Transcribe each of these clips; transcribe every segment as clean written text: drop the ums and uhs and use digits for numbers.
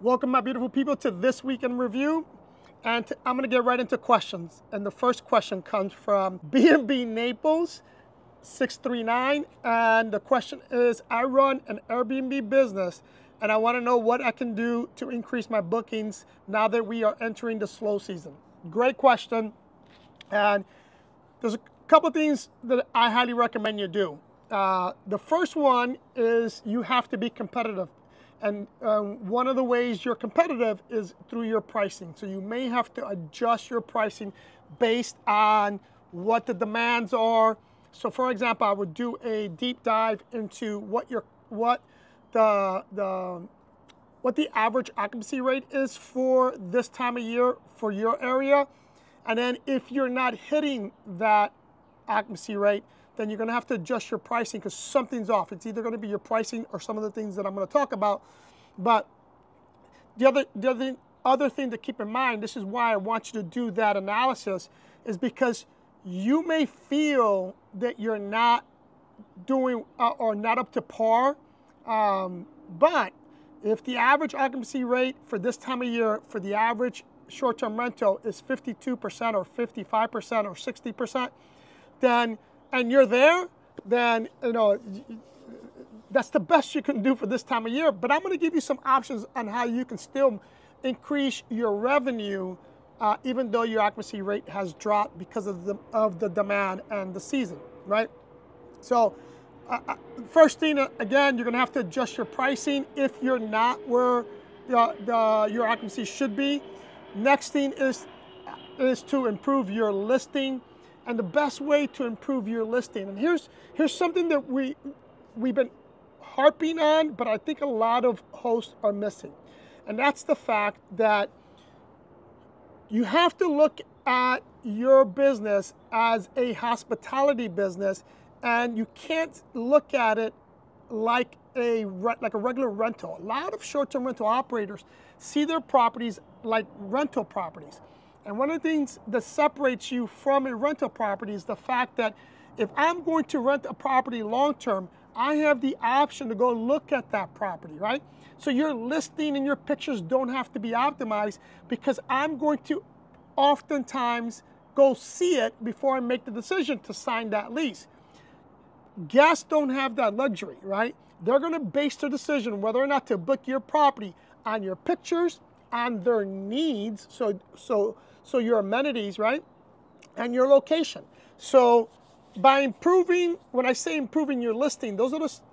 Welcome, my beautiful people, to This Week in Review. And I'm going to get right into questions. And the first question comes from B&B Naples 639. And the question is, I run an Airbnb business and I want to know what I can do to increase my bookings now that we are entering the slow season. Great question. And there's a couple of things that I highly recommend you do. The first one is you have to be competitive. And one of the ways you're competitive is through your pricing. So you may have to adjust your pricing based on what the demands are. So for example, I would do a deep dive into what the average occupancy rate is for this time of year for your area. And then if you're not hitting that occupancy rate, then you're going to have to adjust your pricing because something's off. It's either going to be your pricing or some of the things that I'm going to talk about. But the other thing to keep in mind, this is why I want you to do that analysis, is because you may feel that you're not doing or not up to par. But if the average occupancy rate for this time of year for the average short-term rental is 52% or 55% or 60%, then and you're there, then that's the best you can do for this time of year. But I'm going to give you some options on how you can still increase your revenue even though your occupancy rate has dropped because of the demand and the season, right? So first thing, again, you're going to have to adjust your pricing if you're not where your occupancy should be. Next thing is to improve your listing. And the best way to improve your listing, and here's something that we've been harping on, but I think a lot of hosts are missing. And that's the fact that you have to look at your business as a hospitality business, and you can't look at it like a regular rental. A lot of short-term rental operators see their properties like rental properties. And one of the things that separates you from a rental property is the fact that if I'm going to rent a property long-term, I have the option to go look at that property, right? So your listing and your pictures don't have to be optimized because I'm going to oftentimes go see it before I make the decision to sign that lease. Guests don't have that luxury, right? They're going to base their decision whether or not to book your property on your pictures, on their needs, so your amenities, right, and your location. So by improving, when I say improving your listing,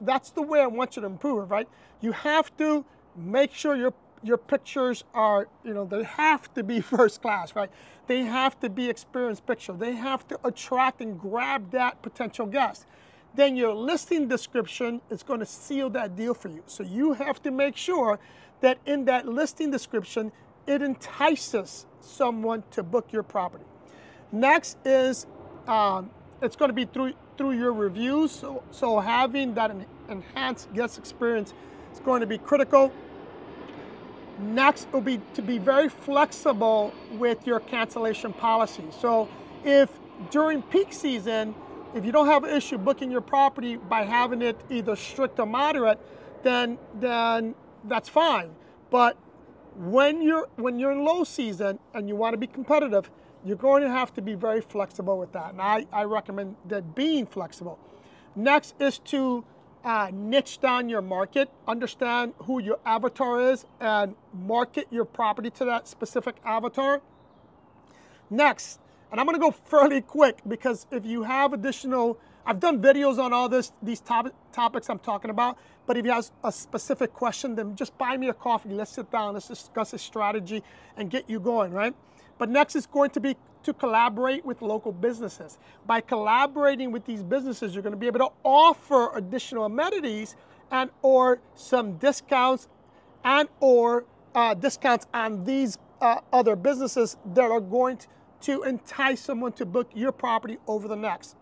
that's the way I want you to improve it, right? You have to make sure your pictures are, they have to be first class, right? They have to be experienced picture. They have to attract and grab that potential guest. Then your listing description is going to seal that deal for you. So you have to make sure that in that listing description, it entices someone to book your property. Next is it's going to be through your reviews. So having that enhanced guest experience is going to be critical. Next will be to be very flexible with your cancellation policy. So if during peak season, if you don't have an issue booking your property by having it either strict or moderate, then that's fine. But when you're in low season and you want to be competitive, you're going to have to be very flexible with that. And I recommend that being flexible. Next is to niche down your market, understand who your avatar is, and market your property to that specific avatar. Next, and I'm going to go fairly quick because if you have additional, I've done videos on all these topics I'm talking about, but if you have a specific question, then just buy me a coffee. Let's sit down, let's discuss a strategy and get you going, right? But next is going to be to collaborate with local businesses. By collaborating with these businesses, you're going to be able to offer additional amenities and or some discounts and or discounts on these other businesses that are going to entice someone to book your property over the next.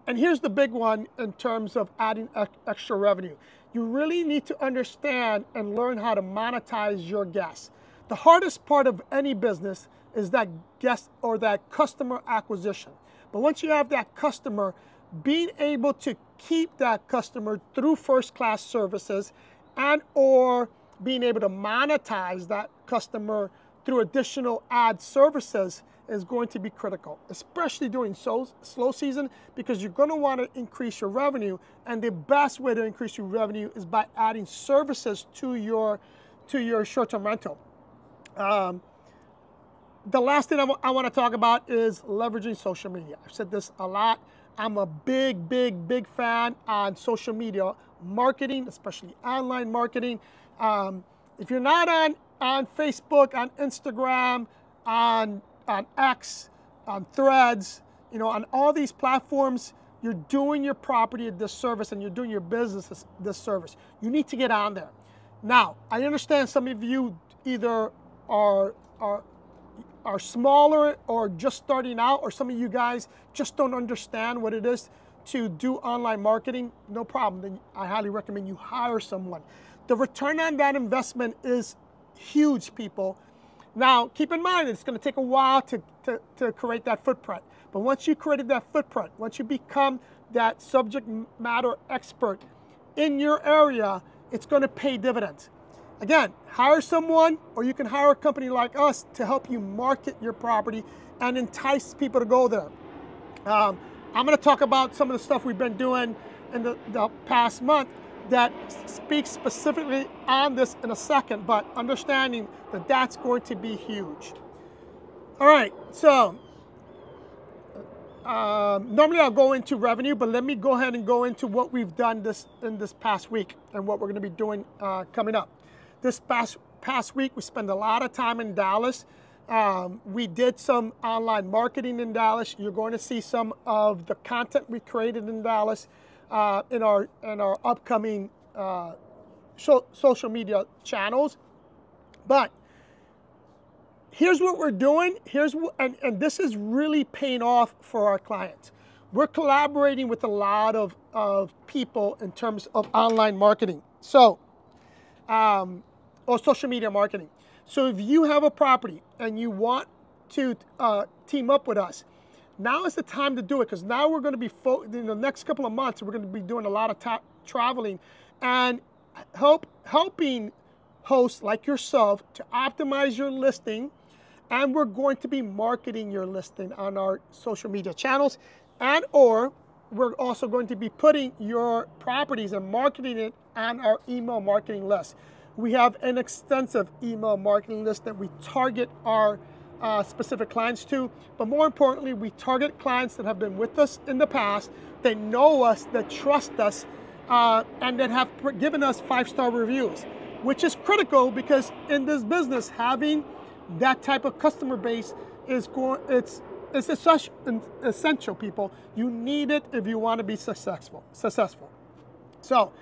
And here's the big one in terms of adding extra revenue. You really need to understand and learn how to monetize your guests. The hardest part of any business is that guest or that customer acquisition. But once you have that customer, being able to keep that customer through first-class services and or being able to monetize that customer through additional ad services is going to be critical, especially during slow season, because you're going to want to increase your revenue, and the best way to increase your revenue is by adding services to your short-term rental. The last thing I want to talk about is leveraging social media. I've said this a lot. I'm a big fan on social media marketing, especially online marketing. If you're not on Facebook, on Instagram, on X, on Threads, on all these platforms, you're doing your property a disservice and you're doing your business a disservice. You need to get on there. Now, I understand some of you either are smaller or just starting out, or some of you guys just don't understand what it is to do online marketing. No problem. Then I highly recommend you hire someone. The return on that investment is huge, people. Now, keep in mind, it's going to take a while to create that footprint. But once you created that footprint, once you become that subject matter expert in your area, it's going to pay dividends. Again, hire someone, or you can hire a company like us to help you market your property and entice people to go there. I'm going to talk about some of the stuff we've been doing in the past month that speaks specifically on this in a second, but understanding that that's going to be huge. All right, so normally I'll go into revenue, but let me go ahead and go into what we've done in this past week and what we're going to be doing coming up. This past week, we spent a lot of time in Dallas. We did some online marketing in Dallas. You're going to see some of the content we created in Dallas in our upcoming social media channels. But here's what we're doing. And this is really paying off for our clients. We're collaborating with a lot of people in terms of online marketing. So, or social media marketing. So if you have a property and you want to team up with us, now is the time to do it, because now we're going to be, in the next couple of months, we're going to be doing a lot of traveling and helping hosts like yourself to optimize your listing. And we're going to be marketing your listing on our social media channels, and or we're also going to be putting your properties and marketing it on our email marketing list. We have an extensive email marketing list that we target our specific clients to, but more importantly, we target clients that have been with us in the past, that know us, that trust us, and that have given us 5-star reviews, which is critical, because in this business, having that type of customer base is essential, people. You need it if you want to be successful. So,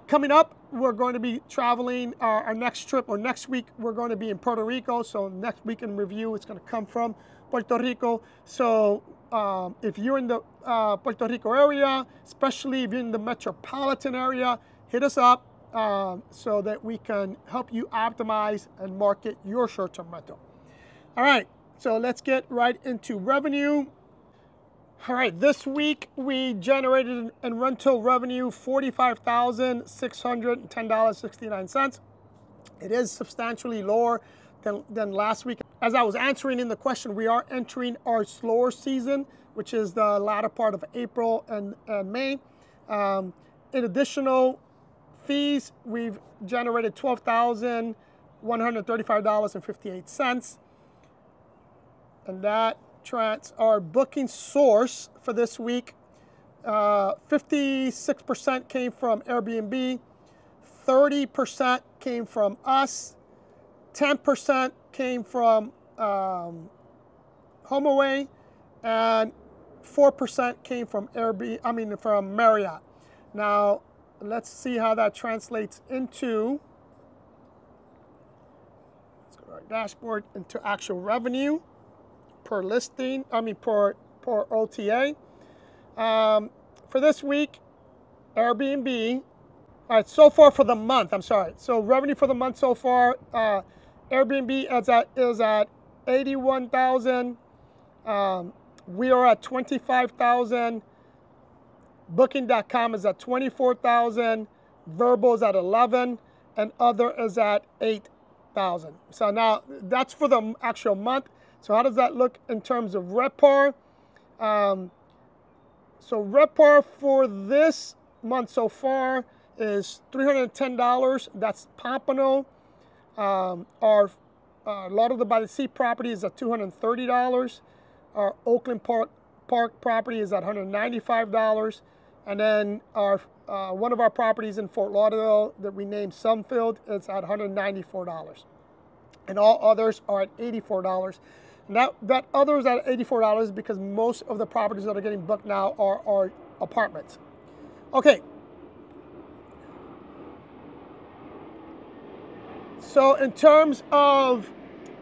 coming up, we're going to be traveling. Our next trip, or next week, we're going to be in Puerto Rico. So next week in review, it's going to come from Puerto Rico. So if you're in the Puerto Rico area, especially if you're in the metropolitan area, hit us up so that we can help you optimize and market your short-term rental. All right, so let's get right into revenue. All right, this week we generated in rental revenue $45,610.69. It is substantially lower than last week. As I was answering in the question, we are entering our slower season, which is the latter part of April and May. In additional fees, we've generated $12,135.58. And that our booking source for this week, 56% came from Airbnb, 30% came from us, 10% came from HomeAway, and 4% came from from Marriott. Now, let's see how that translates into, let's go to our dashboard, into actual revenue per listing, per OTA. For this week, Airbnb, all right, so far for the month, So revenue for the month so far, Airbnb is at 81,000. We are at 25,000. Booking.com is at 24,000. Vrbo is at 11. and other is at 8,000. So now that's for the actual month. So how does that look in terms of RevPAR? So RevPAR for this month so far is $310. That's Pompano. Our Lauderdale by the Sea property is at $230. Our Oakland Park property is at $195. And then our one of our properties in Fort Lauderdale that we named Sunfield is at $194. And all others are at $84. And that others at $84 because most of the properties that are getting booked now are apartments. Okay. So in terms of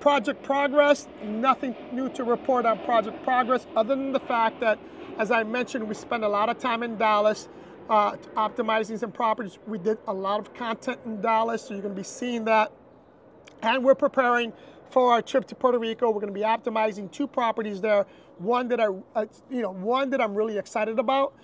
project progress, nothing new to report on project progress other than the fact that, as I mentioned, we spent a lot of time in Dallas optimizing some properties. We did a lot of content in Dallas, so you're going to be seeing that. And we're preparing for our trip to Puerto Rico. We're going to be optimizing 2 properties there. One that I'm really excited about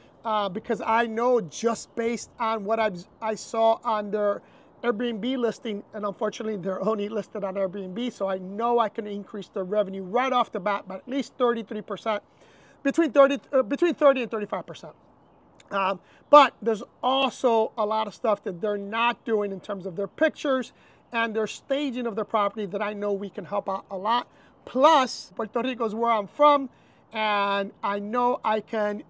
because I know just based on what I saw on their Airbnb listing, and unfortunately they're only listed on Airbnb, so I know I can increase their revenue right off the bat by at least 33%, between 30 and 35%. But there's also a lot of stuff that they're not doing in terms of their pictures and their staging of their property that I know we can help out a lot. Plus, Puerto Rico is where I'm from, and I know I can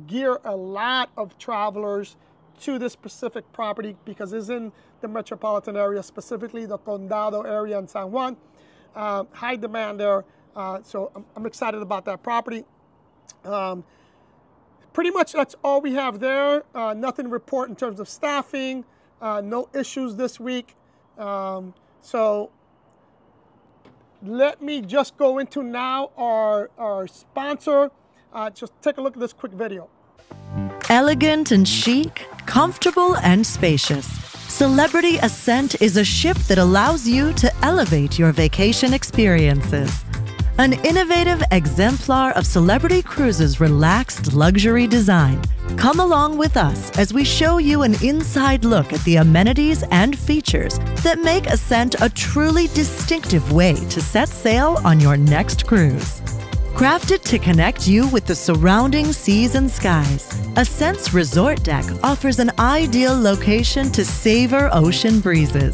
gear a lot of travelers to this specific property because it's in the metropolitan area, specifically the Condado area in San Juan. High demand there, so I'm excited about that property. Pretty much that's all we have there. Nothing to report in terms of staffing, no issues this week. So let me just go into now our sponsor. Just take a look at this quick video. Elegant and chic, comfortable and spacious, Celebrity Ascent is a ship that allows you to elevate your vacation experiences. An innovative exemplar of Celebrity Cruises' relaxed luxury design. Come along with us as we show you an inside look at the amenities and features that make Ascent a truly distinctive way to set sail on your next cruise. Crafted to connect you with the surrounding seas and skies, Ascent's resort deck offers an ideal location to savor ocean breezes.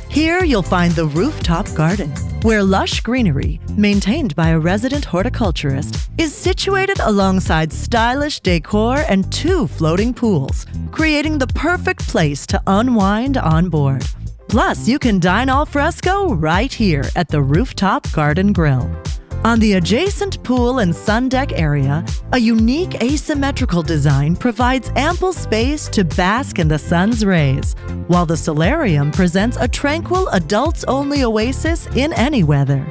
Here you'll find the rooftop garden, where lush greenery, maintained by a resident horticulturist, is situated alongside stylish decor and 2 floating pools, creating the perfect place to unwind on board. Plus, you can dine al fresco right here at the Rooftop Garden Grill. On the adjacent pool and sun deck area, a unique asymmetrical design provides ample space to bask in the sun's rays, while the solarium presents a tranquil adults-only oasis in any weather.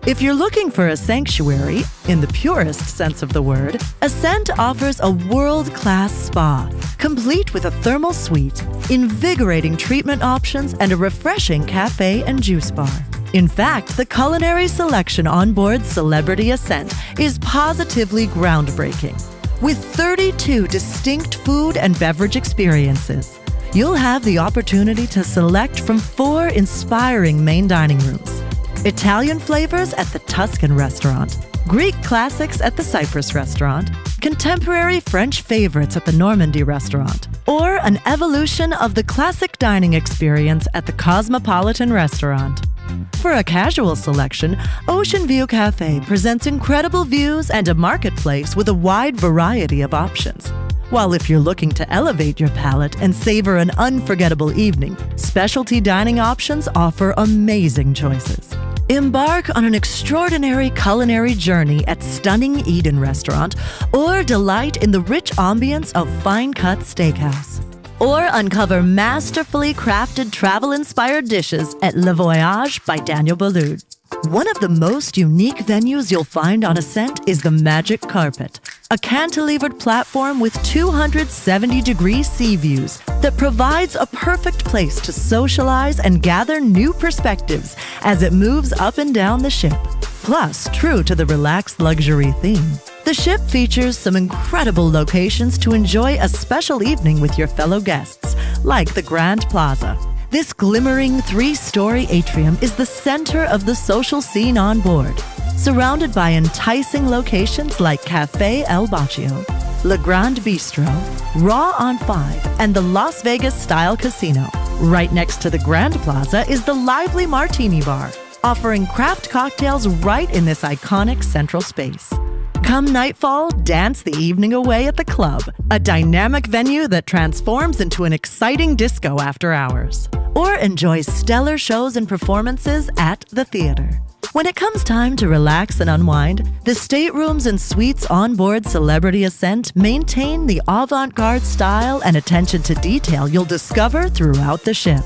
If you're looking for a sanctuary, in the purest sense of the word, Ascent offers a world-class spa, complete with a thermal suite, invigorating treatment options, and a refreshing cafe and juice bar. In fact, the culinary selection on board Celebrity Ascent is positively groundbreaking. With 32 distinct food and beverage experiences, you'll have the opportunity to select from 4 inspiring main dining rooms. Italian flavors at the Tuscan restaurant, Greek classics at the Cyprus restaurant, contemporary French favorites at the Normandy restaurant, or an evolution of the classic dining experience at the Cosmopolitan restaurant. For a casual selection, Ocean View Cafe presents incredible views and a marketplace with a wide variety of options. While if you're looking to elevate your palate and savor an unforgettable evening, specialty dining options offer amazing choices. Embark on an extraordinary culinary journey at stunning Eden Restaurant, or delight in the rich ambience of fine-cut steakhouse. Or uncover masterfully crafted travel-inspired dishes at Le Voyage by Daniel Boulud. One of the most unique venues you'll find on Ascent is the Magic Carpet, a cantilevered platform with 270-degree sea views that provides a perfect place to socialize and gather new perspectives as it moves up and down the ship. Plus, true to the relaxed luxury theme, the ship features some incredible locations to enjoy a special evening with your fellow guests, like the Grand Plaza. This glimmering 3-story atrium is the center of the social scene on board, surrounded by enticing locations like Café El Baccio, Le Grand Bistro, Raw on 5, and the Las Vegas-style casino. Right next to the Grand Plaza is the lively Martini Bar, offering craft cocktails right in this iconic central space. Come nightfall, dance the evening away at the club, a dynamic venue that transforms into an exciting disco after hours. Or enjoy stellar shows and performances at the theater. When it comes time to relax and unwind, the staterooms and suites on board Celebrity Ascent maintain the avant-garde style and attention to detail you'll discover throughout the ship.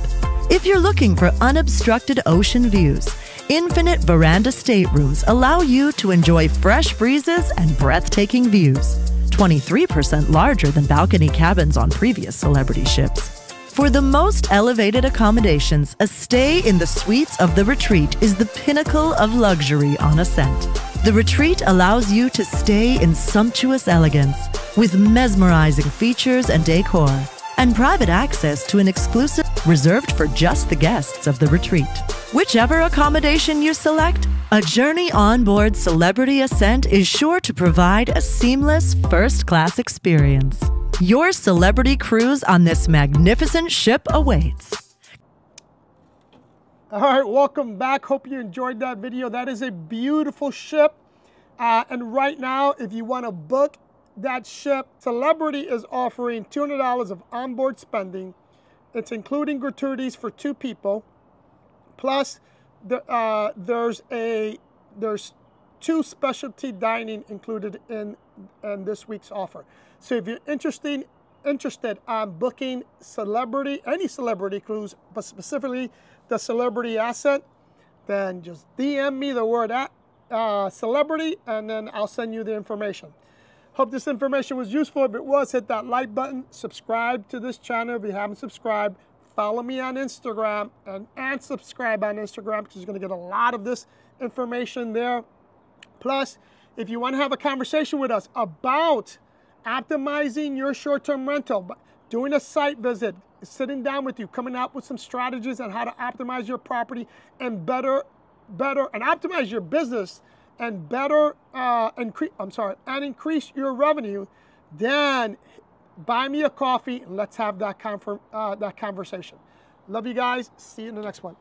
If you're looking for unobstructed ocean views, infinite veranda staterooms allow you to enjoy fresh breezes and breathtaking views, 23% larger than balcony cabins on previous Celebrity ships. For the most elevated accommodations, a stay in the suites of the Retreat is the pinnacle of luxury on Ascent. The Retreat allows you to stay in sumptuous elegance, with mesmerizing features and decor, and private access to an exclusive reserved for just the guests of the Retreat. Whichever accommodation you select, a journey on board Celebrity Ascent is sure to provide a seamless first-class experience. Your celebrity cruise on this magnificent ship awaits. All right, welcome back. Hope you enjoyed that video. That is a beautiful ship. And right now, if you want to book that ship, Celebrity is offering $200 of onboard spending. It's including gratuities for 2 people. Plus, there's 2 specialty dining included in this week's offer. So if you're interested on booking any celebrity cruise, but specifically the Celebrity Ascent, then just DM me the word celebrity, and then I'll send you the information. Hope this information was useful. If it was, hit that like button, subscribe to this channel if you haven't subscribed, follow me on Instagram, and subscribe on Instagram, because you're going to get a lot of this information there. Plus, if you want to have a conversation with us about optimizing your short-term rental, doing a site visit, sitting down with you, coming up with some strategies on how to optimize your property and optimize your business and increase your revenue, then buy me a coffee and let's have that conversation. Love you guys. See you in the next one.